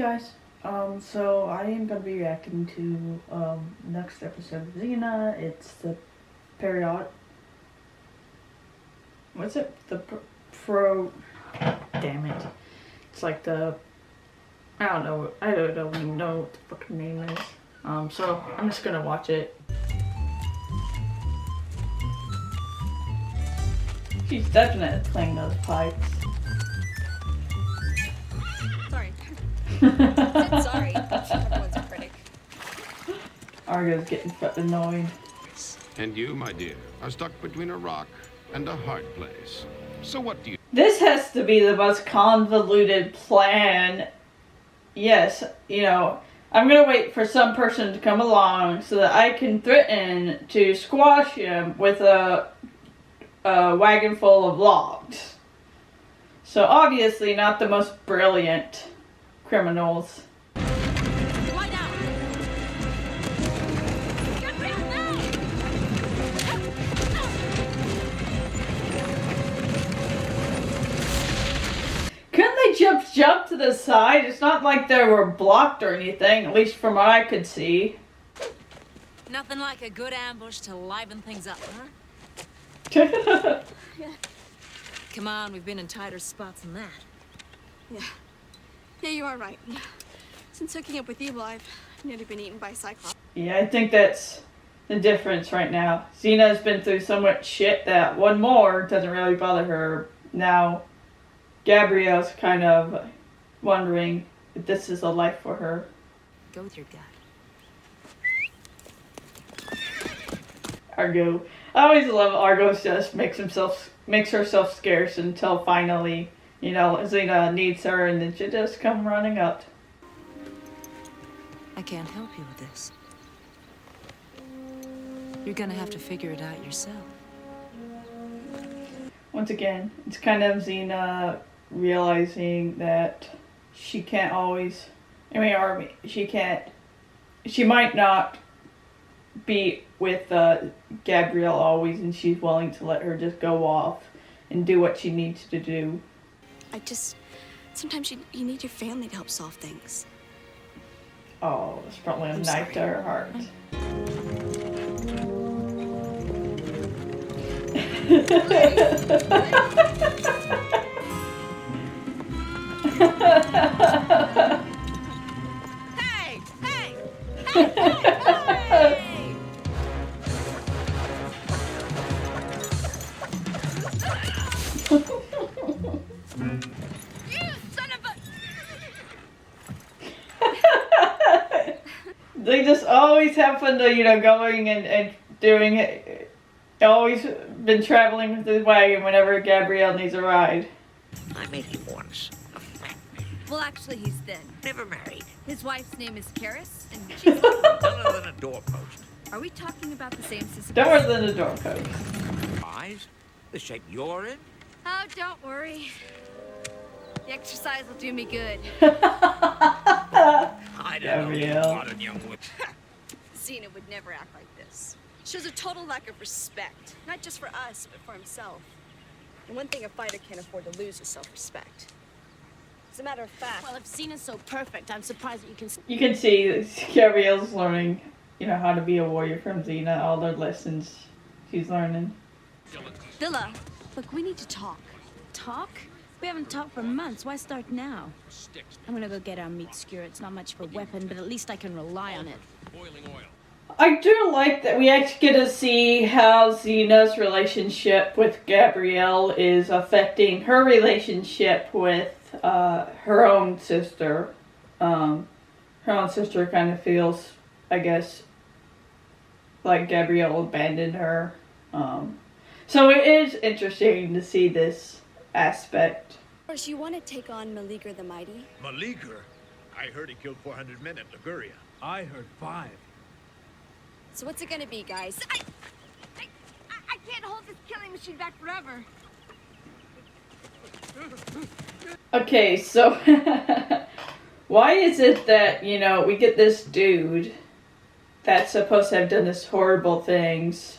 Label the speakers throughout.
Speaker 1: guys, so I am going to be reacting to, next episode of Xena. It's the what's it? Damn it. It's like the, I don't even know what the fucking name is. So I'm just gonna watch it. She's definitely playing those pipes.
Speaker 2: Sorry. Sorry. Everyone's a critic.
Speaker 1: Argo's getting annoyed.
Speaker 3: And you, my dear, are stuck between a rock and a hard place. So what do you...
Speaker 1: This has to be the most convoluted plan. Yes, you know, I'm gonna wait for some person to come along so that I can threaten to squash him with a wagon full of logs. So obviously not the most brilliant criminals.
Speaker 2: Lie down. Get rid of that.
Speaker 1: Couldn't they jump to the side? It's not like they were blocked or anything, at least from what I could see.
Speaker 2: Nothing like a good ambush to liven things up, huh? Come on, we've been in tighter spots than that.
Speaker 4: Yeah, you are right. Since hooking up with evil, I've nearly been eaten by Cyclops.
Speaker 1: Yeah, I think that's the difference right now. Xena's been through so much shit that one more doesn't really bother her. Now, Gabrielle's kind of wondering if this is a life for her.
Speaker 2: Go with your gut.
Speaker 1: Argo. I always love Argo just makes herself scarce until finally, you know, Xena needs her and then she just come running up.
Speaker 2: I can't help you with this. You're gonna have to figure it out yourself.
Speaker 1: Once again, it's kind of Xena realizing that she can't always, she might not be with Gabrielle always, and she's willing to let her just go off and do what she needs to do.
Speaker 4: Sometimes you need your family to help solve things.
Speaker 1: Oh, it's probably a knife to her heart.
Speaker 2: Hey! Hey!
Speaker 1: They just always have fun to, you know, going and doing it. Always been traveling with the wagon whenever Gabrielle needs a ride.
Speaker 5: I met him once.
Speaker 2: Well, actually, he's thin.
Speaker 5: Never married.
Speaker 2: His wife's name is Karis, and she's...
Speaker 5: None other than a doorpost.
Speaker 2: Are we talking about the same sister?
Speaker 1: Doors than the doorpost.
Speaker 5: Eyes? The shape you're in?
Speaker 2: Oh, don't worry. The exercise will do me good.
Speaker 5: I don't
Speaker 1: Gabrielle.
Speaker 5: know modern young women.
Speaker 4: Xena would never act like this. Shows a total lack of respect, not just for us, but for himself. And one thing a fighter can't afford to lose is self-respect. As a matter of fact...
Speaker 6: Well, if Xena's so perfect, I'm surprised that you can...
Speaker 1: You can see that Gabrielle's learning, you know, how to be a warrior from Xena, all the lessons she's learning.
Speaker 4: Villa, look, we need to talk.
Speaker 6: Talk? We haven't talked for months. Why start now? I'm gonna go get our meat skewer. It's not much of a weapon, but at least I can rely on it.
Speaker 1: I do like that we actually get to see how Xena's relationship with Gabrielle is affecting her relationship with her own sister. Her own sister kind of feels, I guess, like Gabrielle abandoned her. So it is interesting to see this aspect.
Speaker 4: Of course, you want to take on Meleager the Mighty?
Speaker 7: Meleager? I heard he killed 400 men at Liguria.
Speaker 8: I heard 5.
Speaker 4: So what's it gonna be, guys?
Speaker 2: I can't hold this killing machine back forever.
Speaker 1: Okay, so why is it that, you know, we get this dude that's supposed to have done this horrible things,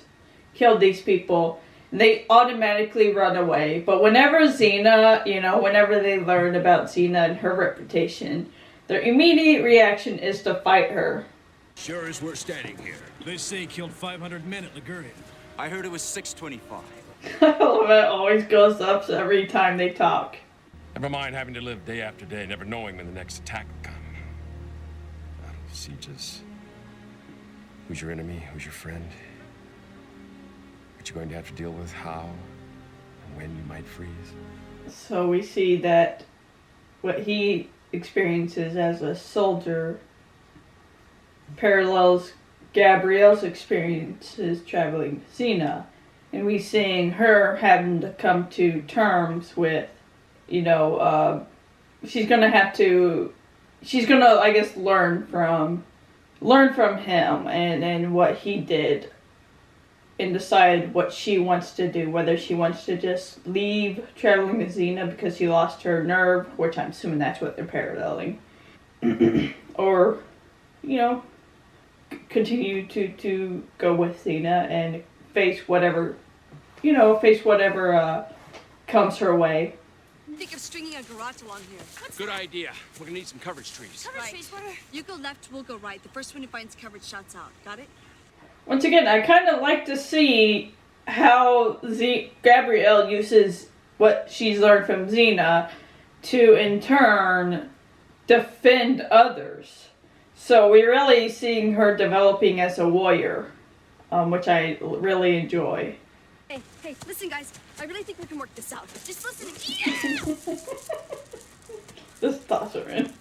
Speaker 1: killed these people, they automatically run away. But whenever Xena, you know, whenever they learn about Xena and her reputation, their immediate reaction is to fight her.
Speaker 7: Sure as we're standing here.
Speaker 8: They say he killed 500 men at Liguria.
Speaker 9: I heard it was 625.
Speaker 1: I love it. Always goes up every time they talk.
Speaker 10: Never mind having to live day after day, never knowing when the next attack will come. Battle, sieges. Who's your enemy? Who's your friend? What you're going to have to deal with, how, and when you might freeze.
Speaker 1: So we see that what he experiences as a soldier parallels Gabrielle's experiences traveling Xena. And we seeing her having to come to terms with, she's gonna, I guess, learn from him and what he did, and decide what she wants to do, whether she wants to just leave traveling with Xena because she lost her nerve, which I'm assuming that's what they're paralleling, or, continue to go with Xena and face whatever comes her way.
Speaker 4: Think of stringing a garage along here.
Speaker 10: Good idea. We're gonna need some coverage trees.
Speaker 4: Coverage trees, what are... You go left, we'll go right. The first one who finds coverage shots out. Got it?
Speaker 1: Once again, I kind of like to see how Gabrielle uses what she's learned from Xena to, in turn, defend others. So we're really seeing her developing as a warrior, which I really enjoy.
Speaker 4: Hey, listen, guys. I really think we can work this out. Just listen to...
Speaker 1: Just toss her in.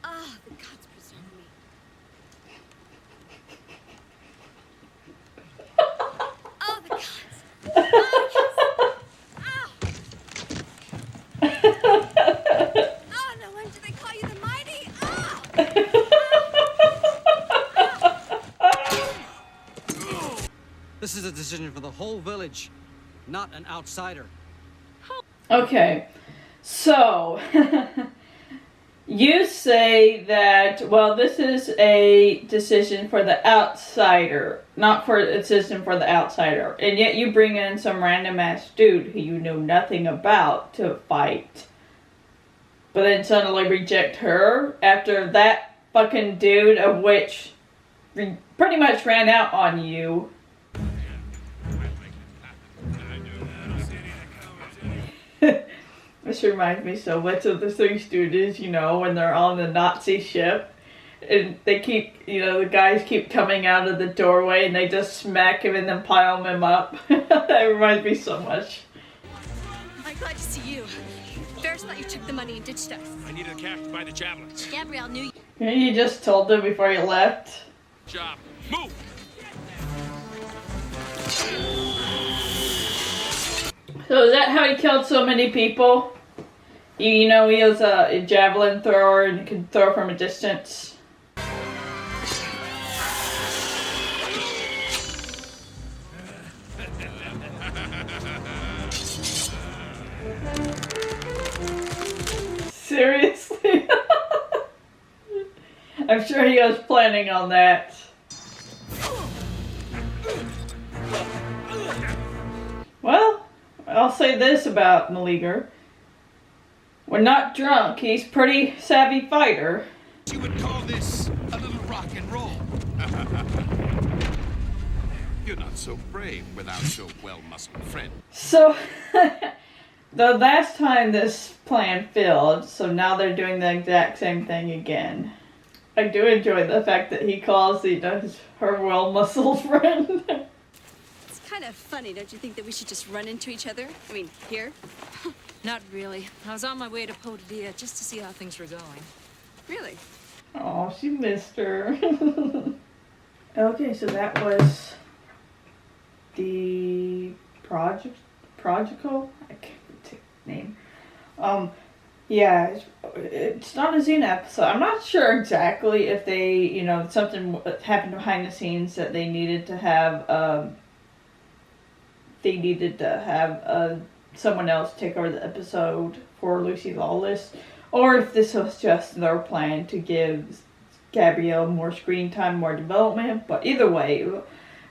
Speaker 4: Ah, the gods preserve me. Oh, the gods. Oh, no wonder they call you the mighty.
Speaker 9: This is a decision for the whole village, not an outsider.
Speaker 1: Okay, so you say that, well, this is a decision for the outsider, not for a decision for the outsider, and yet you bring in some random ass dude who you know nothing about to fight, but then suddenly reject her after that fucking dude, of which pretty much ran out on you. This reminds me so much of the Three Stooges, when they're on the Nazi ship and they keep, the guys keep coming out of the doorway and they just smack him and then pile him up. That reminds me so much.
Speaker 4: I'm glad to see you. Ferris thought you took the money and ditched us.
Speaker 10: I needed the cash to buy the javelins.
Speaker 4: Gabrielle knew you.
Speaker 1: You just told them before you left.
Speaker 10: Job. Move!
Speaker 1: So is that how he killed so many people? He was a javelin thrower and could throw from a distance. Seriously? I'm sure he was planning on that. Well, I'll say this about Meleager. When not drunk, he's pretty savvy fighter.
Speaker 3: You would call this a little rock and roll. You're not so brave without your well-muscled friend.
Speaker 1: So, the last time this plan failed, so now they're doing the exact same thing again. I do enjoy the fact that he calls her well-muscled friend.
Speaker 4: It's kind of funny, don't you think, that we should just run into each other? I mean, here?
Speaker 6: Not really. I was on my way to Prodigal just to see how things were going.
Speaker 4: Really?
Speaker 1: Oh, she missed her. Okay, so that was the Prodigal? I can't take the name. Yeah, it's not a Xena episode. I'm not sure exactly if they, something happened behind the scenes that they needed to have, someone else take over the episode for Lucy Lawless, or if this was just their plan to give Gabrielle more screen time, more development. But either way,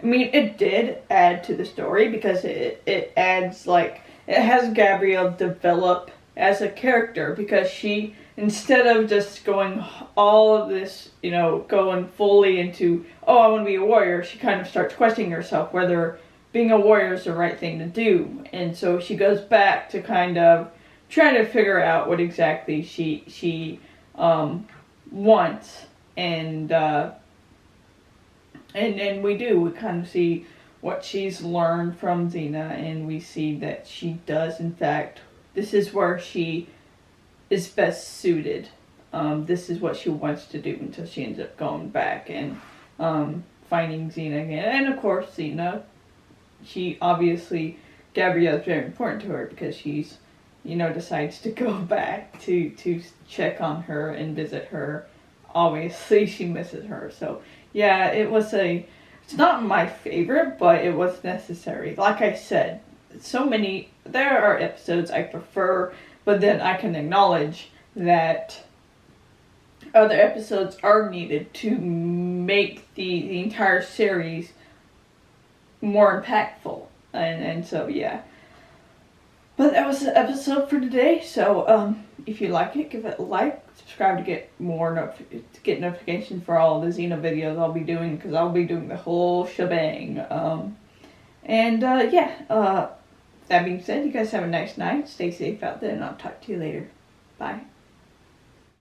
Speaker 1: I mean, it did add to the story because it adds, it has Gabrielle develop as a character because she instead of just going all of this, going fully into, oh, I want to be a warrior, she kind of starts questioning herself whether being a warrior is the right thing to do. And so she goes back to kind of trying to figure out what exactly she wants. And we kind of see what she's learned from Xena, and we see that she does, in fact, this is where she is best suited. This is what she wants to do until she ends up going back and finding Xena again. And of course, Xena, Gabrielle's very important to her because she's, decides to go back to check on her and visit her. Obviously, she misses her. So, yeah, it's not my favorite, but it was necessary. Like I said, there are episodes I prefer, but then I can acknowledge that other episodes are needed to make the entire series more impactful. And so, yeah. But that was the episode for today. So, if you like it, give it a like. Subscribe to get notifications for all the Xena videos I'll be doing, because I'll be doing the whole shebang. That being said, you guys have a nice night. Stay safe out there, and I'll talk to you later. Bye.